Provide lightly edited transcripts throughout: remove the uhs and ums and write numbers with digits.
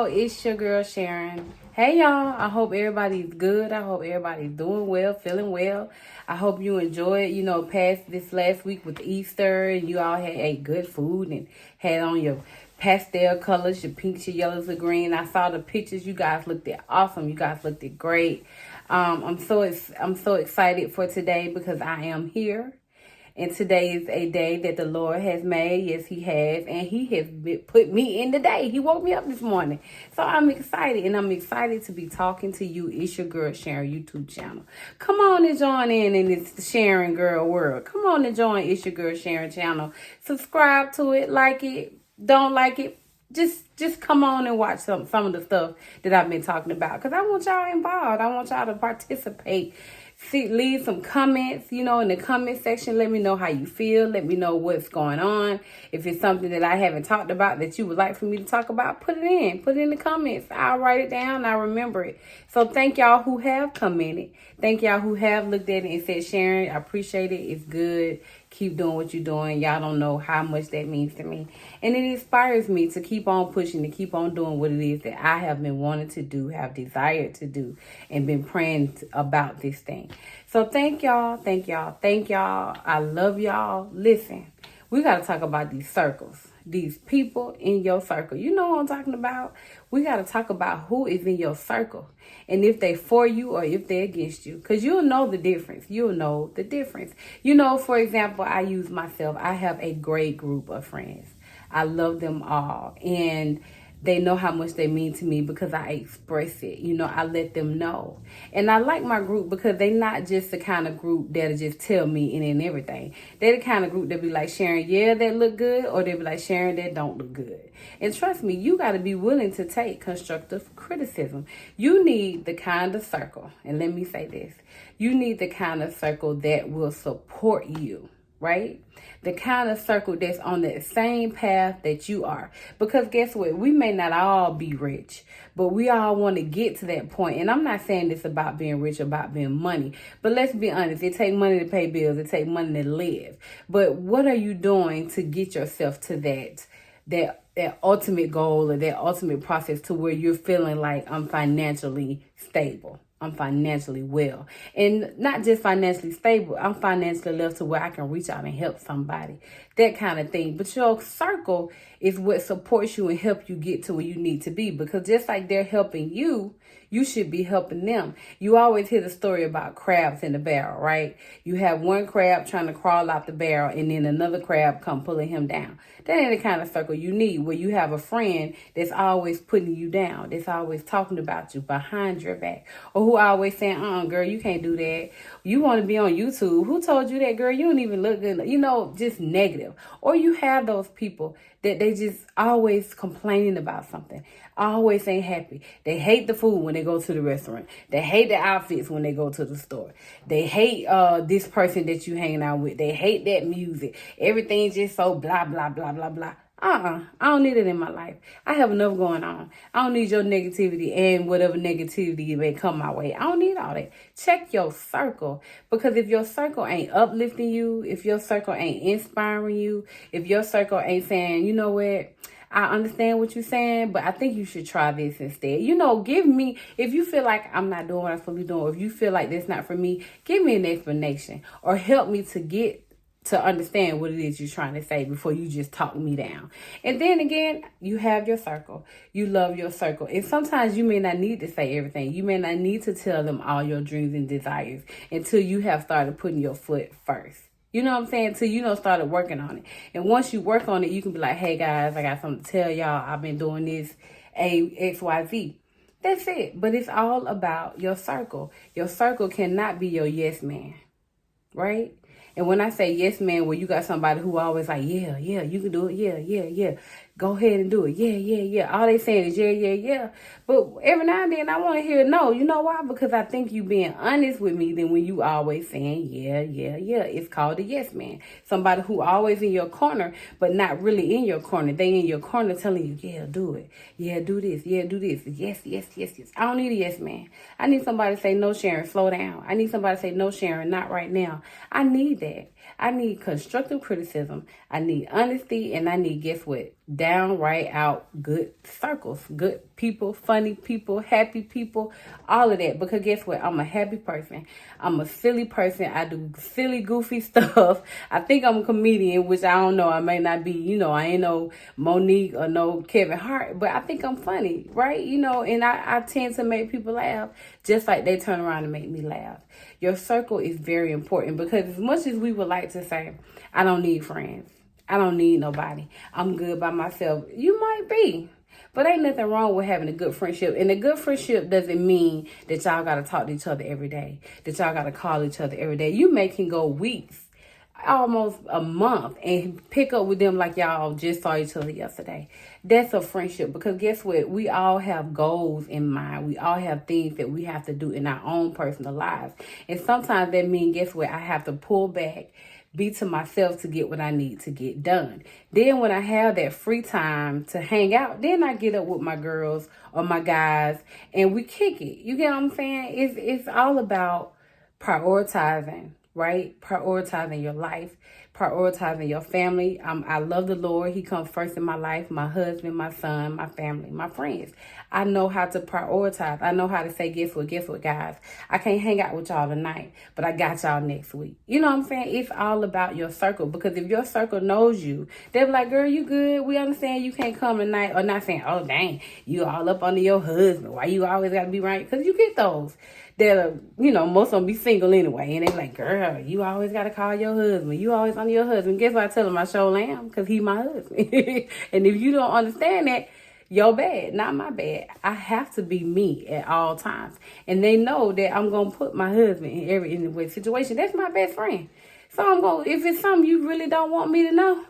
it's your girl Sharon. Hey y'all, I hope everybody's good. I hope everybody's doing well, feeling well. I hope you enjoyed, past this last week with Easter and you all ate good food and had on your pastel colors, your pinks, your yellows, your green. I saw the pictures. You guys looked awesome. You guys looked great. I'm so excited for today because I am here. And today is a day that the Lord has made. Yes, He has. And He has put me in the day. He woke me up this morning. So I'm excited. And I'm excited to be talking to you. It's your girl Sharon YouTube channel. Come on and join in this Sharon girl world. Come on and join It's Your Girl Sharon channel. Subscribe to it. Like it. Don't like it. Just come on and watch some of the stuff that I've been talking about. Because I want y'all involved. I want y'all to participate. Leave some comments, in the comment section. Let me know how you feel. Let me know what's going on. If it's something that I haven't talked about that you would like for me to talk about, put it in. Put it in the comments. I'll write it down. I'll remember it. So thank y'all who have commented. Thank y'all who have looked at it and said, Sharon, I appreciate it. It's good. Keep doing what you're doing. Y'all don't know how much that means to me. And it inspires me to keep on pushing, to keep on doing what it is that I have been wanting to do, have desired to do, and been praying about this thing. So thank y'all. Thank y'all. Thank y'all. I love y'all. Listen, we got to talk about these circles. These people in your circle. You know what I'm talking about? We got to talk about who is in your circle. And if they for you or if they're against you. Because you'll know the difference. You'll know the difference. For example, I use myself. I have a great group of friends. I love them all. And they know how much they mean to me because I express it. I let them know. And I like my group because they not just the kind of group that'll just tell me and everything. They're the kind of group that be like, Sharon, yeah, that look good. Or they be like, Sharon, that don't look good. And trust me, you got to be willing to take constructive criticism. You need the kind of circle. And let me say this. You need the kind of circle that will support you. Right? The kind of circle that's on that same path that you are. Because guess what? We may not all be rich, but we all want to get to that point. And I'm not saying this about being rich, about being money. But let's be honest. It takes money to pay bills. It takes money to live. But what are you doing to get yourself to that ultimate goal or that ultimate process to where you're feeling like I'm financially stable? I'm financially well. And not just financially stable. I'm financially left to where I can reach out and help somebody. That kind of thing. But your circle is what supports you and help you get to where you need to be. Because just like they're helping you, you should be helping them. You always hear the story about crabs in the barrel, right? You have one crab trying to crawl out the barrel and then another crab come pulling him down. That ain't the kind of circle you need, where you have a friend that's always putting you down, that's always talking about you behind your back, or who always saying, girl, you can't do that. You want to be on YouTube. Who told you that, girl? You don't even look good. Just negative. Or you have those people that they just always complaining about something, always ain't happy. They hate the food when they go to the restaurant. They hate the outfits when they go to the store. They hate this person that you hanging out with. They hate that music. Everything's just so blah, blah, blah, blah, blah. I don't need it in my life. I have enough going on. I don't need your negativity and whatever negativity may come my way. I don't need all that. Check your circle. Because if your circle ain't uplifting you, if your circle ain't inspiring you, if your circle ain't saying, you know what, I understand what you're saying, but I think you should try this instead. Give me, if you feel like I'm not doing what I'm supposed to be doing, or if you feel like that's not for me, give me an explanation or help me to understand what it is you're trying to say before you just talk me down. And then again, you have your circle. You love your circle. And sometimes you may not need to say everything. You may not need to tell them all your dreams and desires until you have started putting your foot first. You know what I'm saying? Until you started working on it. And once you work on it, you can be like, hey guys, I got something to tell y'all. I've been doing this XYZ. That's it. But it's all about your circle. Your circle cannot be your yes man. Right? And when I say yes, man, where you got somebody who always like, yeah, you can do it. Yeah. Go ahead and do it. Yeah. All they saying is yeah. But every now and then I want to hear no. You know why? Because I think you being honest with me than when you always saying yeah. It's called a yes man. Somebody who always in your corner, but not really in your corner. They in your corner telling you, yeah, do it. Yeah, do this. Yeah, do this. Yes. I don't need a yes man. I need somebody to say, no, Sharon, slow down. I need somebody to say, no, Sharon, not right now. I need that. I need constructive criticism. I need honesty, and I need, guess what? Downright out good circles, good people, funny people, happy people, all of that. Because guess what? I'm a happy person. I'm a silly person. I do silly, goofy stuff. I think I'm a comedian, which I don't know. I may not be, I ain't no Monique or no Kevin Hart, but I think I'm funny, right? And I tend to make people laugh just like they turn around and make me laugh. Your circle is very important because as much as we would like to say, I don't need friends. I don't need nobody. I'm good by myself. You might be. But ain't nothing wrong with having a good friendship. And a good friendship doesn't mean that y'all got to talk to each other every day. That y'all got to call each other every day. You can go weeks, almost a month, and pick up with them like y'all just saw each other yesterday. That's a friendship. Because guess what? We all have goals in mind. We all have things that we have to do in our own personal lives. And sometimes that means, guess what? I have to pull back, be to myself to get what I need to get done. Then when I have that free time to hang out, then I get up with my girls or my guys and we kick it. You get what I'm saying? It's all about prioritizing, right? Prioritizing your life, prioritizing your family. I love the Lord. He comes first in my life, my husband, my son, my family, my friends. I know how to prioritize. I know how to say, guess what, guys? I can't hang out with y'all tonight, but I got y'all next week. You know what I'm saying? It's all about your circle, because if your circle knows you, they'll be like, girl, you good. We understand you can't come tonight. Or not saying, oh, dang, you all up under your husband. Why you always got to be right? Because you get those that are, most of them be single anyway. And they like, girl, you always got to call your husband. You always under your husband. Guess what I tell them? I sure am, because he my husband. And if you don't understand that, your bad, not my bad. I have to be me at all times. And they know that I'm going to put my husband in every situation. That's my best friend. So if it's something you really don't want me to know,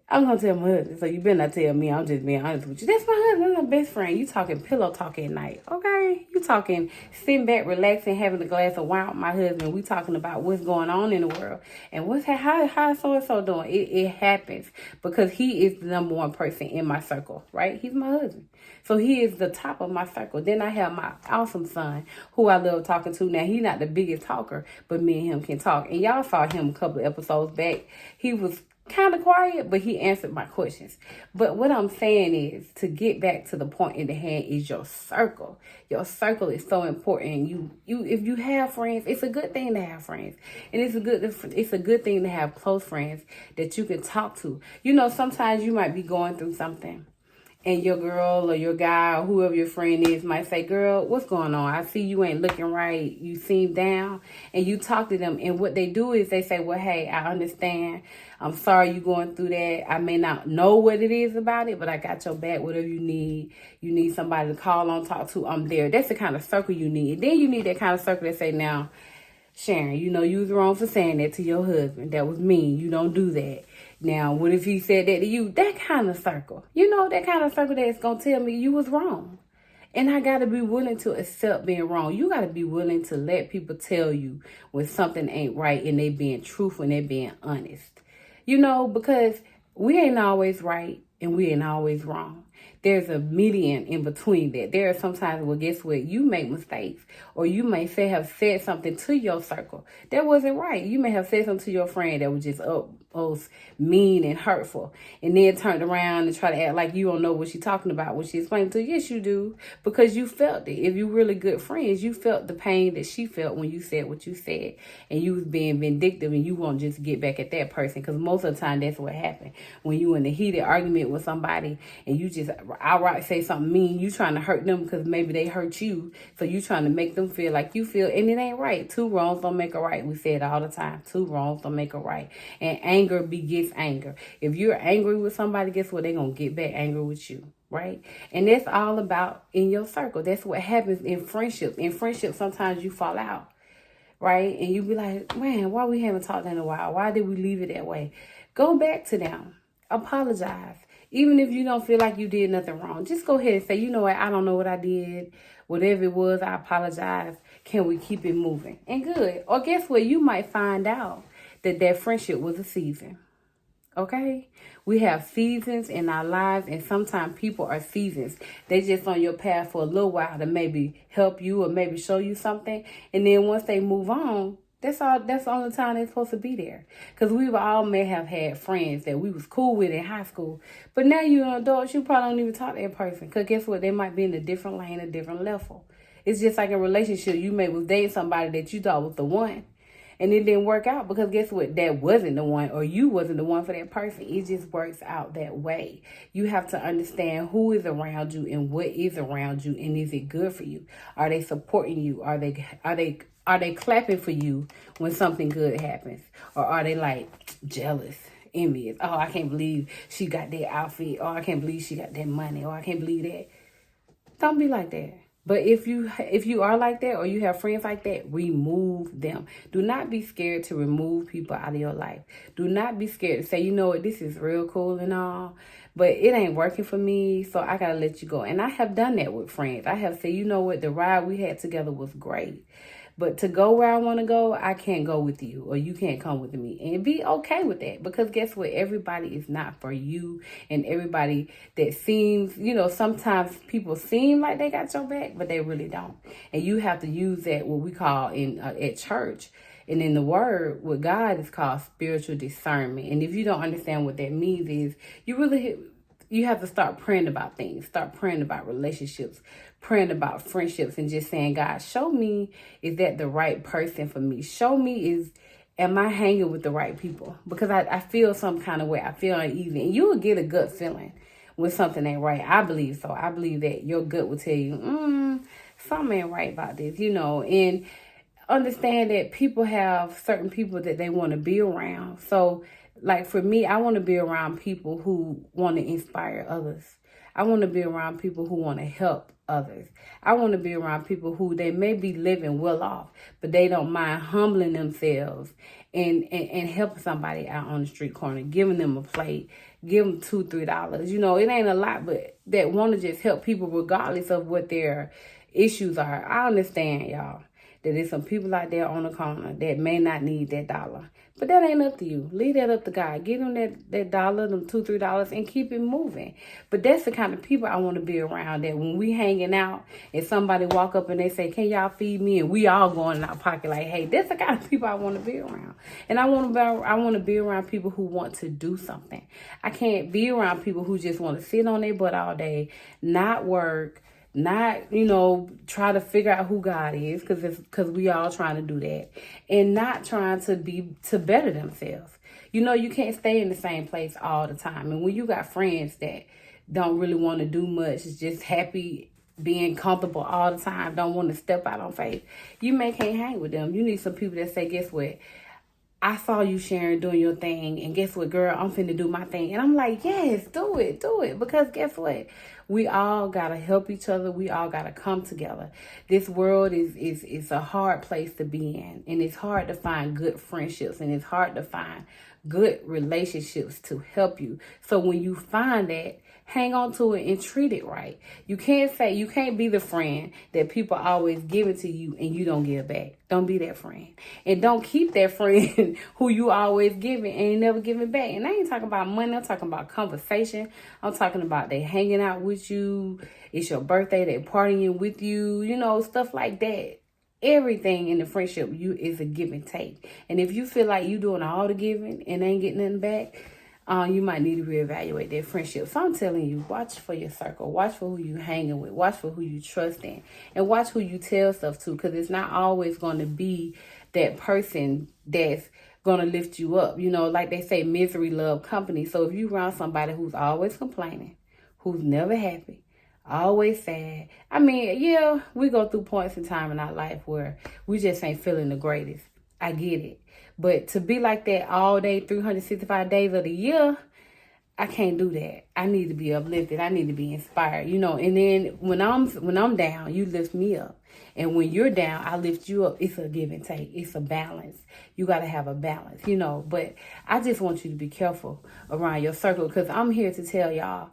I'm going to tell my husband. So you better not tell me. I'm just being honest with you. That's my husband. That's my best friend. You talking pillow talk at night. Okay? You talking sitting back, relaxing, having a glass of wine with my husband. We talking about what's going on in the world. And how so-and-so doing. It happens because he is the number one person in my circle. Right? He's my husband. So he is the top of my circle. Then I have my awesome son who I love talking to. Now, he's not the biggest talker, but me and him can talk. And y'all saw him a couple of episodes back. He was kind of quiet, but he answered my questions. But what I'm saying is, to get back to the point in the hand, is your circle. Your circle is so important. If you have friends, it's a good thing to have friends, and it's a good thing to have close friends that you can talk to. Sometimes you might be going through something, and your girl or your guy or whoever your friend is might say, girl, what's going on? I see you ain't looking right. You seem down. And you talk to them. And what they do is they say, well, hey, I understand. I'm sorry you're going through that. I may not know what it is about it, but I got your back. Whatever you need somebody to call on, talk to, I'm there. That's the kind of circle you need. And then you need that kind of circle that say, now, Sharon, you was wrong for saying that to your husband. That was mean. You don't do that. Now, what if he said that to you? That kind of circle. That kind of circle that's going to tell me you was wrong. And I got to be willing to accept being wrong. You got to be willing to let people tell you when something ain't right and they being truthful and they being honest. Because we ain't always right and we ain't always wrong. There's a median in between that. There are sometimes, well, guess what? You make mistakes, or you may have said something to your circle that wasn't right. You may have said something to your friend that was just mean and hurtful, and then turned around and try to act like you don't know what she's talking about when she explained to you. Yes, you do, because you felt it. If you really good friends, you felt the pain that she felt when you said what you said, and you was being vindictive, and you won't just get back at that person, because most of the time that's what happened. When you in a heated argument with somebody and you just outright say something mean, you trying to hurt them because maybe they hurt you, so you trying to make them feel like you feel, and it ain't right. Two wrongs don't make a right. We say it all the time. Two wrongs don't make a right. And anger begets anger. If you're angry with somebody, guess what? They're going to get back angry with you, right? And that's all about in your circle. That's what happens in friendships. In friendships, sometimes you fall out, right? And you be like, man, why we haven't talked in a while? Why did we leave it that way? Go back to them. Apologize. Even if you don't feel like you did nothing wrong, just go ahead and say, you know what? I don't know what I did. Whatever it was, I apologize. Can we keep it moving? And good. Or guess what? You might find out that friendship was a season. Okay? We have seasons in our lives, and sometimes people are seasons. They just on your path for a little while to maybe help you or maybe show you something. And then once they move on, That's all. That's the only time they're supposed to be there. Because we all may have had friends that we was cool with in high school. But now you're an adult, you probably don't even talk to that person. Because guess what? They might be in a different lane, a different level. It's just like a relationship. You may was dating somebody that you thought was the one. And it didn't work out because guess what? That wasn't the one, or you wasn't the one for that person. It just works out that way. You have to understand who is around you and what is around you, and is it good for you? Are they supporting you? Are they clapping for you when something good happens? Or are they like jealous, envious? Oh, I can't believe she got that outfit. Oh, I can't believe she got that money. Oh, I can't believe that. Don't be like that. But if you are like that, or you have friends like that, remove them. Do not be scared to remove people out of your life. Do not be scared to say, you know what, this is real cool and all, but it ain't working for me, so I gotta let you go. And I have done that with friends. I have said, you know what, the ride we had together was great, but to go where I want to go, I can't go with you, or you can't come with me. And be okay with that, because guess what? Everybody is not for you. And everybody that seems, sometimes people seem like they got your back, but they really don't. And you have to use that, what we call at church and in the word with God, is called spiritual discernment. And if you don't understand what that means, is you have to start praying about things, start praying about relationships, praying about friendships, and just saying, God, show me, is that the right person for me? Show me, am I hanging with the right people? Because I feel some kind of way. I feel uneasy. And you will get a gut feeling when something ain't right. I believe so. I believe that your gut will tell you, something ain't right about this, and understand that people have certain people that they want to be around. So, like for me, I want to be around people who want to inspire others. I want to be around people who want to help others. I want to be around people who they may be living well off, but they don't mind humbling themselves and helping somebody out on the street corner, giving them a plate, give them $2-3. It ain't a lot, but that want to just help people regardless of what their issues are. I understand, y'all, that there's some people out there on the corner that may not need that dollar. But that ain't up to you. Leave that up to God. Give them that dollar, them $2-3, and keep it moving. But that's the kind of people I want to be around, that when we hanging out and somebody walk up and they say, can y'all feed me? And we all going in our pocket like, hey, that's the kind of people I want to be around. And I want to be around people who want to do something. I can't be around people who just want to sit on their butt all day, not work, not, try to figure out who God is, because we all trying to do that, and not trying to better themselves. You can't stay in the same place all the time. And when you got friends that don't really want to do much, just happy being comfortable all the time, don't want to step out on faith, you can't hang with them. You need some people that say, guess what? I saw you, Sharon, doing your thing, and guess what, girl? I'm finna do my thing. And I'm like, yes, do it. Because guess what? We all gotta help each other. We all gotta come together. This world is a hard place to be in, and it's hard to find good friendships, and it's hard to find good relationships to help you. So when you find that, hang on to it and treat it right. You can't be the friend that people always give it to you and you don't give back. Don't be that friend. And don't keep that friend who you always giving and ain't never giving back. And I ain't talking about money. I'm talking about conversation. I'm talking about they hanging out with you. It's your birthday. They partying with you. Stuff like that. Everything in the friendship is a give and take. And if you feel like you doing all the giving and ain't getting nothing back, you might need to reevaluate that friendship. So I'm telling you, watch for your circle. Watch for who you hanging with. Watch for who you trust in. And watch who you tell stuff to, because it's not always going to be that person that's going to lift you up. Like they say, misery love company. So if you around somebody who's always complaining, who's never happy, always sad. I mean, yeah, we go through points in time in our life where we just ain't feeling the greatest. I get it. But to be like that all day, 365 days of the year, I can't do that. I need to be uplifted. I need to be inspired, and then when I'm down, you lift me up. And when you're down, I lift you up. It's a give and take. It's a balance. You got to have a balance, But I just want you to be careful around your circle, because I'm here to tell y'all,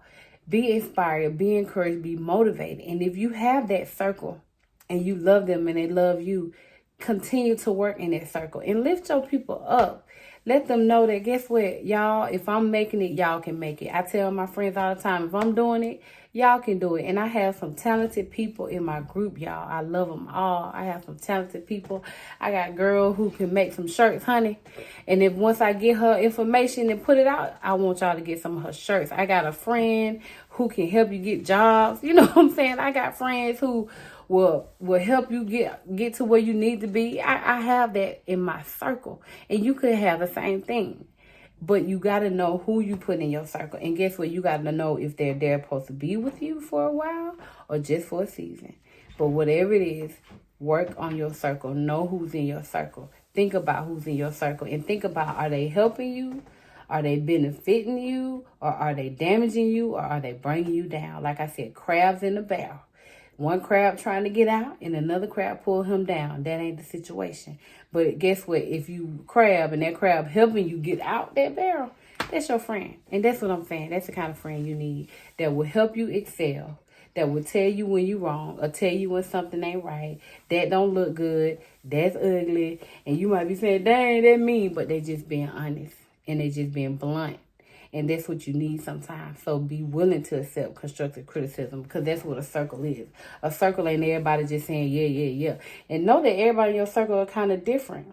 be inspired, be encouraged, be motivated. And if you have that circle and you love them and they love you, continue to work in that circle and lift your people up. Let them know that, guess what, y'all, if I'm making it, y'all can make it. I tell my friends all the time, if I'm doing it, Y'all can do it. And I have some talented people in my group, y'all. I love them all. I have some talented people. I got a girl who can make some shirts, honey. And if once I get her information and put it out, I want y'all to get some of her shirts. I got a friend who can help you get jobs. You know what I'm saying? I got friends who will help you get to where you need to be. I have that in my circle. And you could have the same thing. But you got to know who you put in your circle. And guess what? You got to know if they're supposed to be with you for a while or just for a season. But whatever it is, work on your circle. Know who's in your circle. Think about who's in your circle. And think about, are they helping you? Are they benefiting you? Or are they damaging you? Or are they bringing you down? Like I said, crabs in the barrel. One crab trying to get out and another crab pull him down. That ain't the situation. But guess what? If you crab and that crab helping you get out that barrel, that's your friend. And that's what I'm saying. That's the kind of friend you need that will help you excel. That will tell you when you're wrong or tell you when something ain't right. That don't look good. That's ugly. And you might be saying, dang, that mean. But they just being honest. And they just being blunt. And that's what you need sometimes. So be willing to accept constructive criticism because that's what a circle is. A circle ain't everybody just saying, yeah, yeah, yeah. And know that everybody in your circle are kind of different.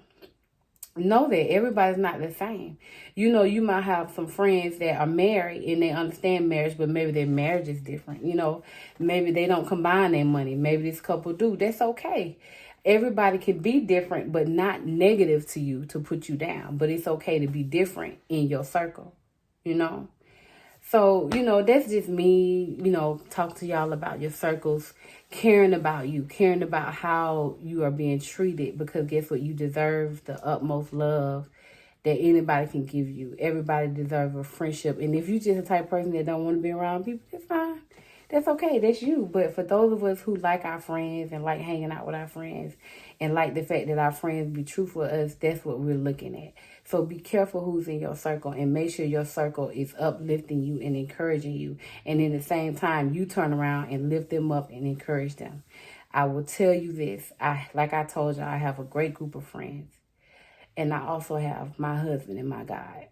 Know that everybody's not the same. You know, you might have some friends that are married and they understand marriage, but maybe their marriage is different. You know, maybe they don't combine their money. Maybe this couple do. That's okay. Everybody can be different, but not negative to you to put you down. But it's okay to be different in your circle. You know, so, you know, that's just me, you know, talk to y'all about your circles, caring about you, caring about how you are being treated, because guess what? You deserve the utmost love that anybody can give you. Everybody deserves a friendship. And if you're just a type of person that don't want to be around people, that's fine. That's okay. That's you. But for those of us who like our friends and like hanging out with our friends and like the fact that our friends be true for us, that's what we're looking at. So be careful who's in your circle and make sure your circle is uplifting you and encouraging you. And in the same time, you turn around and lift them up and encourage them. I will tell you this. Like I told you, I have a great group of friends. And I also have my husband and my God.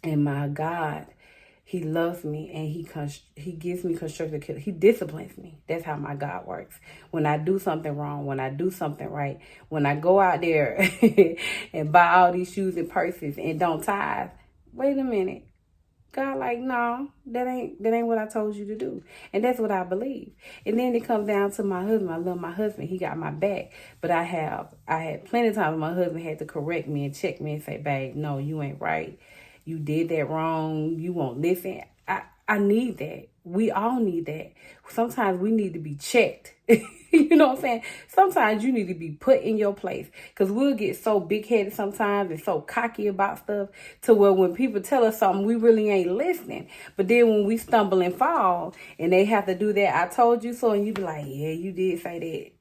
And my God, he loves me and he gives me constructive criticism. He disciplines me. That's how my God works. When I do something wrong, when I do something right, when I go out there and buy all these shoes and purses and don't tithe, wait a minute. God like, no, that ain't what I told you to do. And that's what I believe. And then it comes down to my husband. I love my husband. He got my back. But I had plenty of times my husband had to correct me and check me and say, babe, no, you ain't right. You did that wrong. You won't listen. I need that. We all need that. Sometimes we need to be checked. You know what I'm saying? Sometimes you need to be put in your place. Because we'll get so big-headed sometimes and so cocky about stuff to where when people tell us something, we really ain't listening. But then when we stumble and fall and they have to do that, I told you so, and you be like, yeah, you did say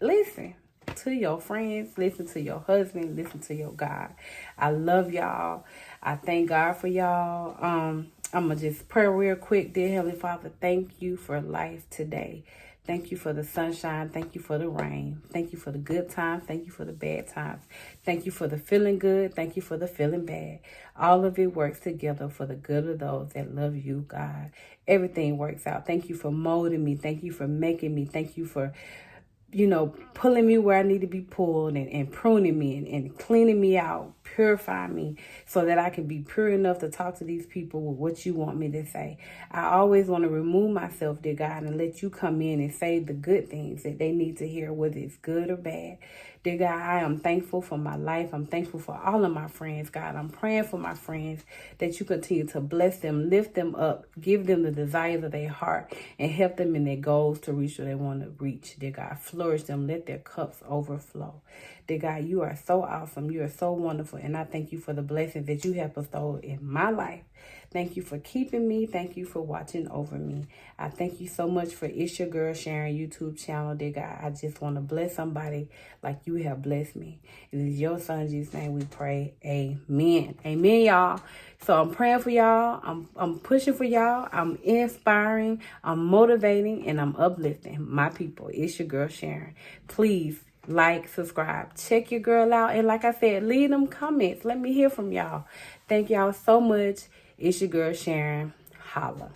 that. Listen to your friends, listen to your husband, listen to your God. I love y'all. I thank God for y'all. I'm going to just pray real quick. Dear Heavenly Father, thank you for life today. Thank you for the sunshine. Thank you for the rain. Thank you for the good times. Thank you for the bad times. Thank you for the feeling good. Thank you for the feeling bad. All of it works together for the good of those that love you, God. Everything works out. Thank you for molding me. Thank you for making me. Thank you for pulling me where I need to be pulled and pruning me and cleaning me out, purifying me so that I can be pure enough to talk to these people with what you want me to say. I always want to remove myself, dear God, and let you come in and say the good things that they need to hear, whether it's good or bad. Dear God, I am thankful for my life. I'm thankful for all of my friends, God. I'm praying for my friends that you continue to bless them, lift them up, give them the desires of their heart, and help them in their goals to reach where they want to reach. Dear God, flourish them. Let their cups overflow. Dear God, you are so awesome. You are so wonderful. And I thank you for the blessings that you have bestowed in my life. Thank you for keeping me. Thank you for watching over me. I thank you so much for It's Your Girl Sharon YouTube channel, dear God. I just want to bless somebody like you have blessed me. It is your son, Jesus' name we pray. Amen. Amen, y'all. So I'm praying for y'all. I'm pushing for y'all. I'm inspiring. I'm motivating. And I'm uplifting my people. It's your girl, Sharon. Please like, subscribe, check your girl out. And like I said, leave them comments. Let me hear from y'all. Thank y'all so much. It's your girl, Sharon. Holla.